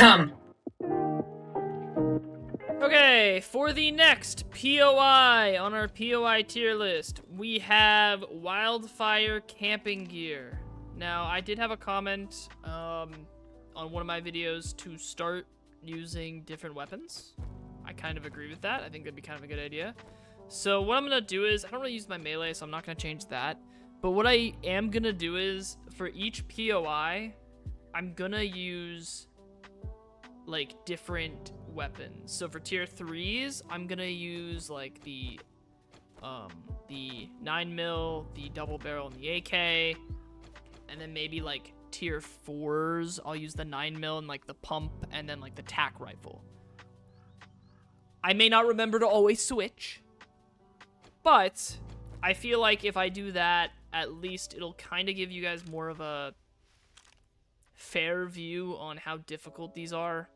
Come. Okay, for the next POI on our POI tier list, we have wildfire camping gear. Now, I did have a comment on one of my videos to start using different weapons. I kind of agree with that. I think that'd be kind of a good idea. So what I'm going to do is, I don't really use my melee, so I'm not going to change that. But what I am going to do is, for each POI, I'm going to use, like, different weapons. So for tier 3s, I'm going to use, like, the 9mm, the double barrel, and the AK. And then maybe, like, tier 4s, I'll use the 9mm and, like, the pump, and then, like, the tac rifle. I may not remember to always switch, but I feel like if I do that, at least it'll kind of give you guys more of a fair view on how difficult these are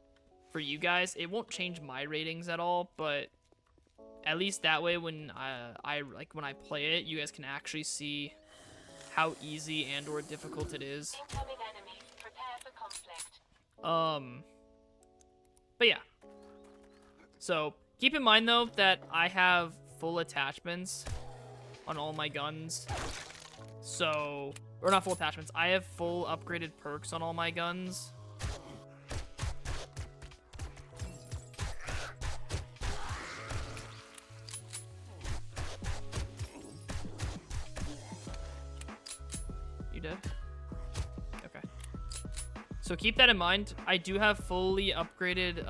for you guys. It won't change my ratings at all, but at least that way when when I play it, you guys can actually see how easy and or difficult it is. Incoming enemies. Prepare for conflict. But yeah. So keep in mind though that I have full attachments on all my guns. So, or not full attachments, I have full upgraded perks on all my guns. You did? Okay. So keep that in mind. I do have fully upgraded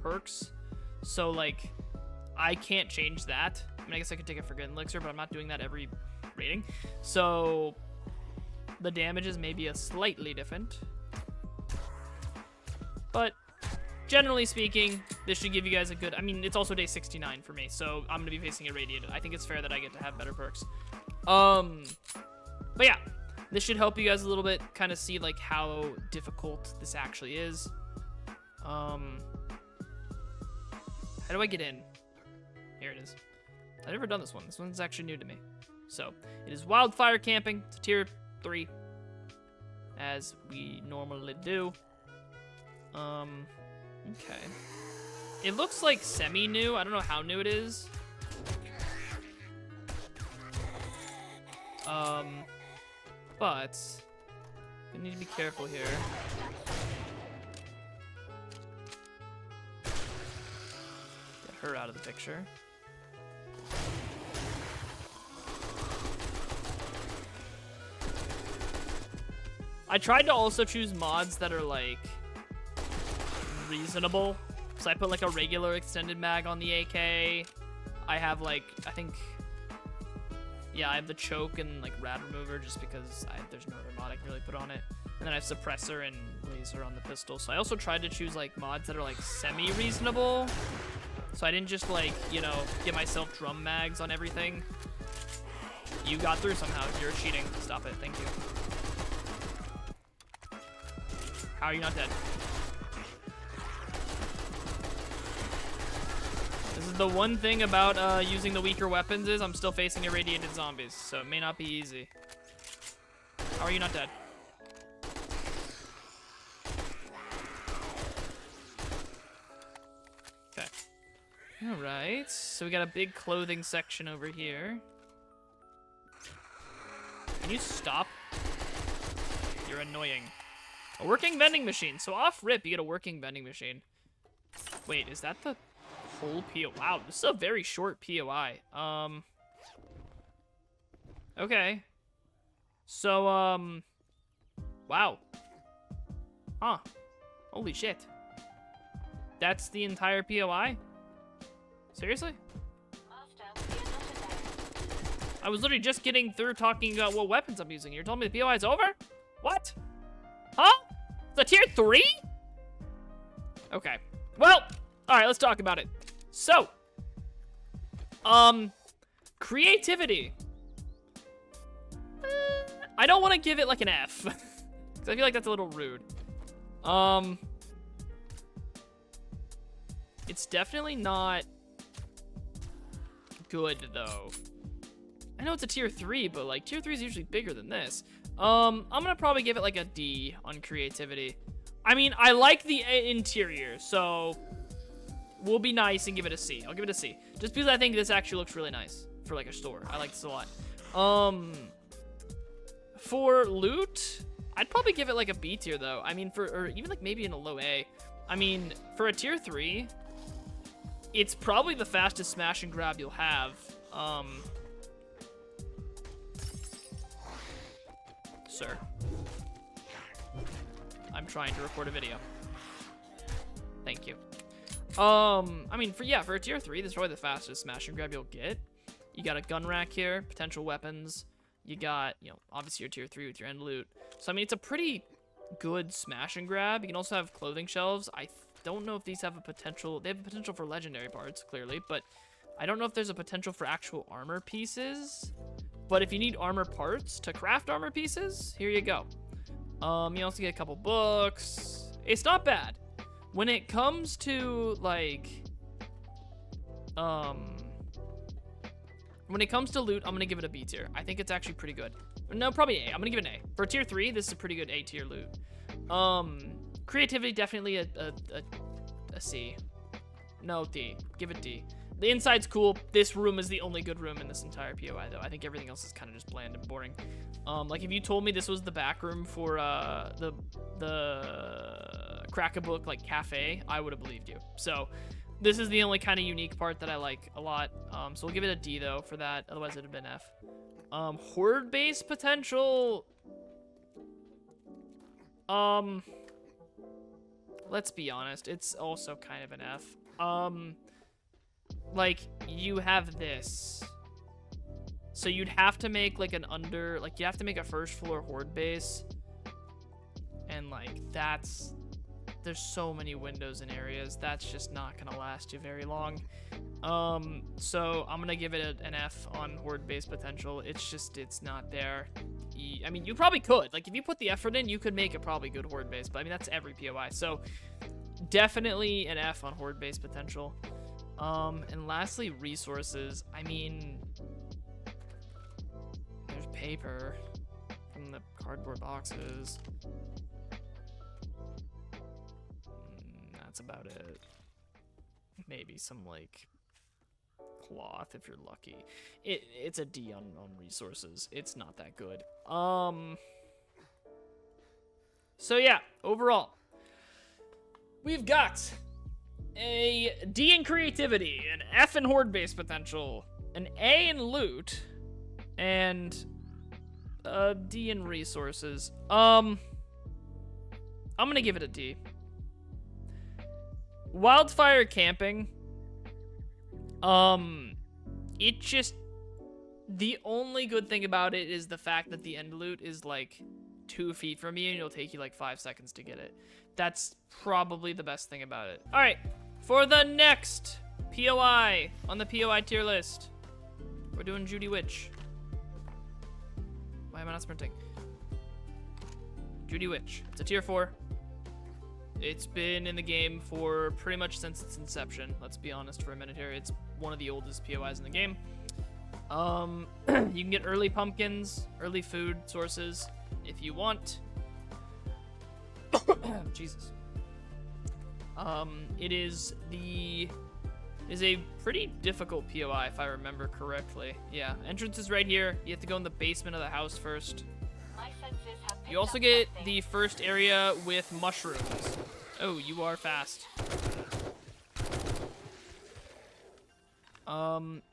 perks. So like, I can't change that. I mean, I guess I could take it for good elixir, but I'm not doing that every rating. So the damages may be a slightly different. But generally speaking, this should give you guys a good... I mean, it's also day 69 for me, so I'm going to be facing irradiated. I think it's fair that I get to have better perks. But yeah, this should help you guys a little bit kind of see like how difficult this actually is. How do I get in? Here it is. I've never done this one. This one's actually new to me. So, it is wildfire camping. It's tier 3. As we normally do. Okay. It looks like semi-new. I don't know how new it is. But I need to be careful here. Get her out of the picture. I tried to also choose mods that are, like, reasonable. So I put, like, a regular extended mag on the AK. I have, like, I think... Yeah, I have the choke and, like, rad remover just because there's no other mod I can really put on it. And then I have suppressor and laser on the pistol. So I also tried to choose, like, mods that are, like, semi-reasonable. So I didn't just, like, you know, get myself drum mags on everything. You got through somehow. You're cheating. Stop it. Thank you. How are you not dead? This is the one thing about using the weaker weapons is I'm still facing irradiated zombies, so it may not be easy. How are you not dead? Okay. Alright, so we got a big clothing section over here. Can you stop? You're annoying. A working vending machine. So off rip, you get a working vending machine. Wait, is that the whole POI? Wow, this is a very short POI. Okay. So, wow. Huh. Holy shit. That's the entire POI? Seriously? I was literally just getting through talking about what weapons I'm using. You're telling me the POI is over? What? Huh? It's a tier 3? Okay. Well, alright, let's talk about it. So, creativity. I don't want to give it like an F. Because I feel like that's a little rude. It's definitely not good, though. I know it's a tier 3, but like tier 3 is usually bigger than this. I'm gonna probably give it like a D on creativity. I mean, I like the interior, so we'll be nice and give it a C. I'll give it a C. Just because I think this actually looks really nice for like a store. I like this a lot. For loot, I'd probably give it like a B tier though. I mean, or even like maybe in a low A. I mean, for a tier 3, it's probably the fastest smash and grab you'll have. Sir. I'm trying to record a video. Thank you. I mean, for a tier 3, this is probably the fastest smash and grab you'll get. You got a gun rack here, potential weapons. You got, obviously your tier 3 with your end loot. So, I mean, it's a pretty good smash and grab. You can also have clothing shelves. I don't know if these have a potential. They have a potential for legendary parts, clearly. But I don't know if there's a potential for actual armor pieces. But if you need armor parts to craft armor pieces, here you go. You also get a couple books. It's not bad. When it comes to, like, when it comes to loot, I'm going to give it a B tier. I think it's actually pretty good. No, probably A. I'm going to give it an A. For tier 3, this is a pretty good A tier loot. Creativity, definitely a C. No, D. Give it D. The inside's cool. This room is the only good room in this entire POI, though. I think everything else is kind of just bland and boring. Like, if you told me this was the back room for the Crack-a-Book, like, cafe, I would have believed you. So, this is the only kind of unique part that I like a lot. So we'll give it a D, though, for that. Otherwise, it would have been F. Horde base potential. Let's be honest. It's also kind of an F. Like, you have this. So you'd have to make, like, you have to make a first floor horde base. And, like, there's so many windows and areas. That's just not gonna last you very long. So I'm gonna give it an F on horde base potential. It's not there. I mean, you probably could. Like, if you put the effort in, you could make a probably good horde base. But, I mean, that's every POI. So, definitely an F on horde base potential. And lastly, resources. I mean, there's paper from the cardboard boxes. That's about it. Maybe some, like, cloth if you're lucky. It's a D on resources. It's not that good. So yeah, overall, we've got a D in creativity, an F in horde base potential, an A in loot, and a D in resources. I'm gonna give it a D. Wildfire camping. It just, the only good thing about it is the fact that the end loot is like 2 feet from you and it'll take you like 5 seconds to get it. That's probably the best thing about it. All right, for the next POI on the POI tier list, we're doing Judy Witch. Why am I not sprinting? Judy Witch. It's a tier 4. It's been in the game for pretty much since its inception. Let's be honest for a minute here. It's one of the oldest POIs in the game. You can get early pumpkins, early food sources if you want. Jesus. It is a pretty difficult POI if I remember correctly. Yeah, entrance is right here. You have to go in the basement of the house first. You also get the first area with mushrooms. Oh, you are fast.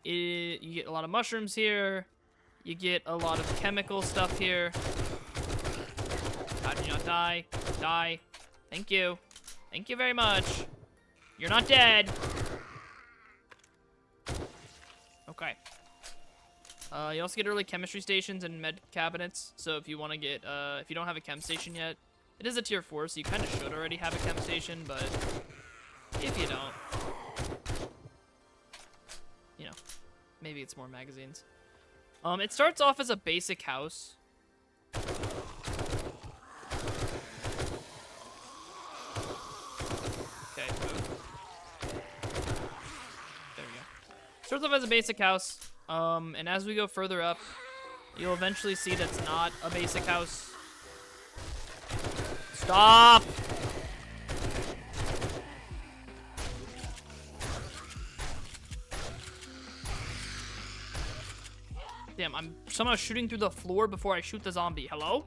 You get a lot of mushrooms here. You get a lot of chemical stuff here. How did you not die? Die. Thank you. Thank you very much. You're not dead. Okay. You also get early chemistry stations and med cabinets. So if you want to get, if you don't have a chem station yet, it is a tier 4, so you kind of should already have a chem station, but if you don't, you know, maybe it's more magazines. It starts off as a basic house. Okay, move. There we go. Starts off as a basic house. And as we go further up, you'll eventually see that's not a basic house. Stop! Damn, I'm somehow shooting through the floor before I shoot the zombie. Hello?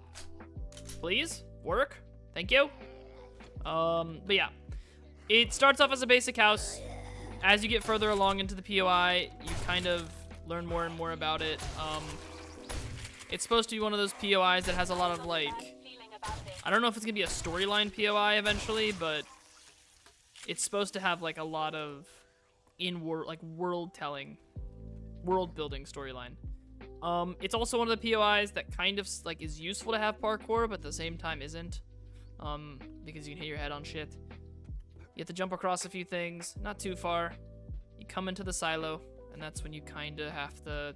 Please? Work? Thank you. But yeah. It starts off as a basic house. As you get further along into the POI, you kind of learn more and more about it. It's supposed to be one of those POIs that has a lot of, like... I don't know if it's going to be a storyline POI eventually, but... It's supposed to have, like, a lot of world-telling, world-building storyline. It's also one of the POIs that kind of, like, is useful to have parkour, but at the same time isn't. Because you can hit your head on shit. You have to jump across a few things, not too far. You come into the silo, and that's when you kind of have to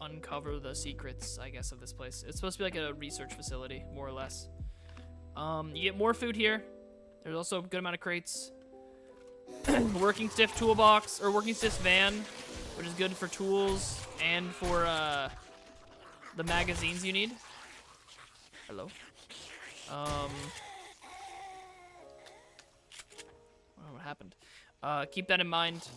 uncover the secrets, I guess, of this place. It's supposed to be like a research facility, more or less. You get more food here. There's also a good amount of crates. Working stiff toolbox, or working stiff van, which is good for tools and for the magazines you need. Hello. What happened? Keep that in mind.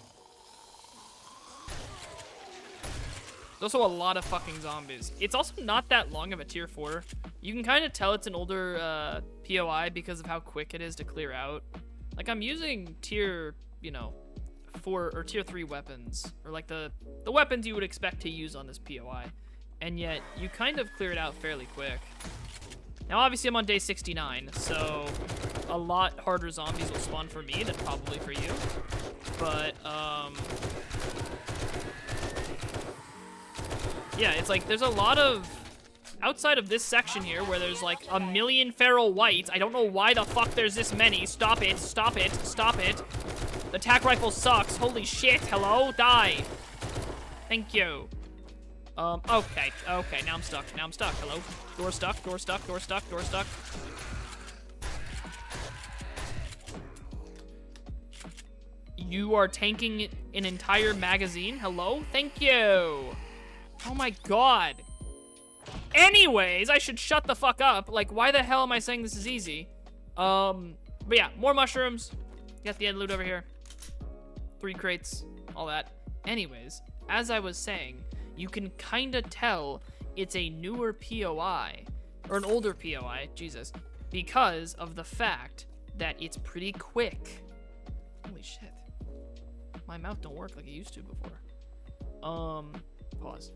There's also a lot of fucking zombies. It's also not that long of a tier 4. You can kind of tell it's an older POI because of how quick it is to clear out. Like, I'm using tier, 4 or tier 3 weapons, or like the weapons you would expect to use on this POI, and yet you kind of clear it out fairly quick. Now, obviously, I'm on day 69, so a lot harder zombies will spawn for me than probably for you. But, yeah, it's like there's a lot of... Outside of this section here, where there's like a million feral whites, I don't know why the fuck there's this many. Stop it, stop it, stop it. The attack rifle sucks. Holy shit, hello? Die. Thank you. Okay, now I'm stuck, hello? Door stuck, door stuck, door stuck, door stuck. You are tanking an entire magazine, hello? Thank you. Oh my god. Anyways, I should shut the fuck up. Like, why the hell am I saying this is easy? But yeah, more mushrooms. Got the end loot over here. 3 crates, all that. Anyways, as I was saying, you can kind of tell it's a newer POI, or an older POI, Jesus, because of the fact that it's pretty quick. Holy shit. My mouth don't work like it used to before. Pause.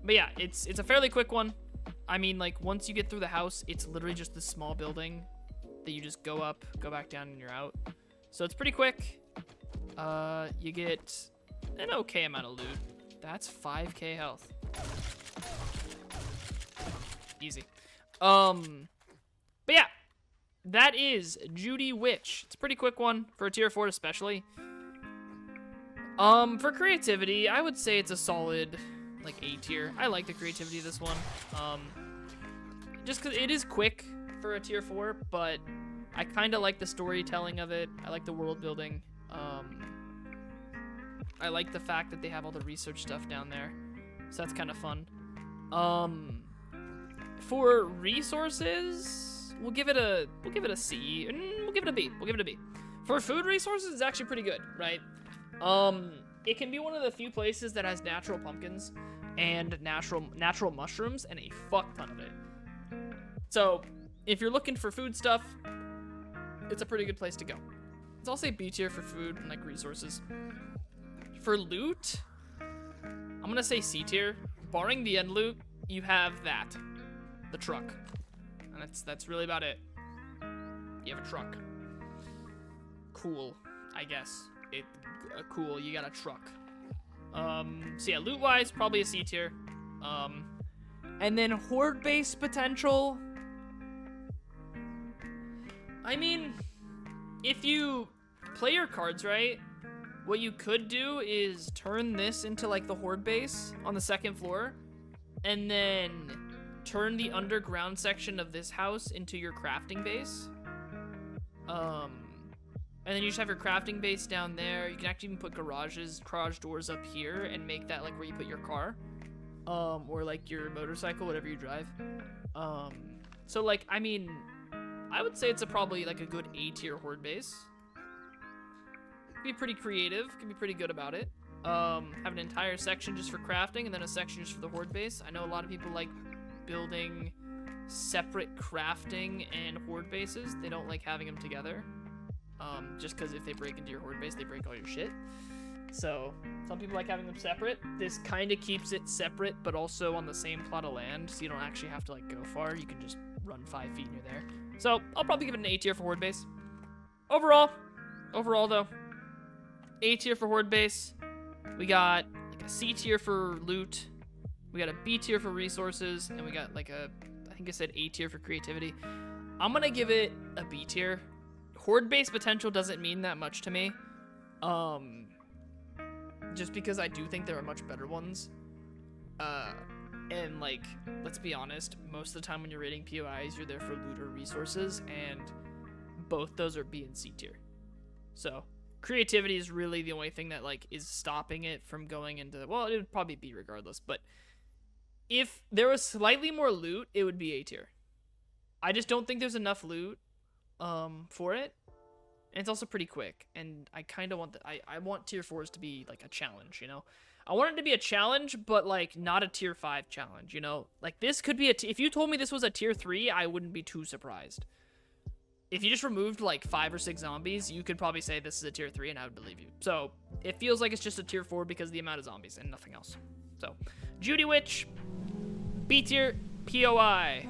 But yeah, it's a fairly quick one. I mean, like, once you get through the house, it's literally just this small building that you just go up, go back down, and you're out. So it's pretty quick. You get an okay amount of loot. That's 5k health. Easy. But yeah, that is Judy Witch. It's a pretty quick one for a tier 4 especially. For creativity, I would say it's a solid... like A tier. I like the creativity of this one. Just because it is quick for a tier 4, but I kind of like the storytelling of it. I like the world building. I like the fact that they have all the research stuff down there, so that's kind of fun. For resources, we'll give it a C, and we'll give it a B. We'll give it a B. For food resources, it's actually pretty good, right? It can be one of the few places that has natural pumpkins and natural mushrooms and a fuck ton of it. So, if you're looking for food stuff, it's a pretty good place to go. Let's all say B tier for food and like resources. For loot, I'm gonna say C tier. Barring the end loot, you have that, the truck, and that's really about it. You have a truck. Cool, I guess. Cool, you got a truck. So yeah, loot-wise, probably a C tier. And then horde base potential. I mean, if you play your cards right, what you could do is turn this into like the horde base on the 2nd floor, and then turn the underground section of this house into your crafting base. And then you just have your crafting base down there. You can actually even put garage doors up here and make that like where you put your car, or like your motorcycle, whatever you drive. So like, I mean, I would say it's probably like a good A tier horde base. Be pretty creative, can be pretty good about it. Have an entire section just for crafting and then a section just for the horde base. I know a lot of people like building separate crafting and horde bases. They don't like having them together. Just because if they break into your horde base, they break all your shit. So some people like having them separate. This kind of keeps it separate, but also on the same plot of land, so you don't actually have to like go far. You can just run 5 feet and you're there. So I'll probably give it an A tier for horde base. Overall though, A tier for horde base. We got like a C tier for loot. We got a B tier for resources, and we got like a, I think I said A tier for creativity. I'm gonna give it a B tier. Horde base potential doesn't mean that much to me. Just because I do think there are much better ones. And like, let's be honest, most of the time when you're raiding POIs, you're there for loot or resources, and both those are B and C tier. So creativity is really the only thing that like is stopping it from going into, well, it would probably be regardless, but if there was slightly more loot, it would be A tier. I just don't think there's enough loot for it. And it's also pretty quick, and I kind of want I want tier 4s to be like a challenge, you know? I want it to be a challenge, but like not a tier 5 challenge, you know? Like this could be if you told me this was a tier 3, I wouldn't be too surprised. If you just removed like 5 or 6 zombies, you could probably say this is a tier 3 and I would believe you. So it feels like it's just a tier 4 because of the amount of zombies and nothing else. So Judy Witch, B tier, POI.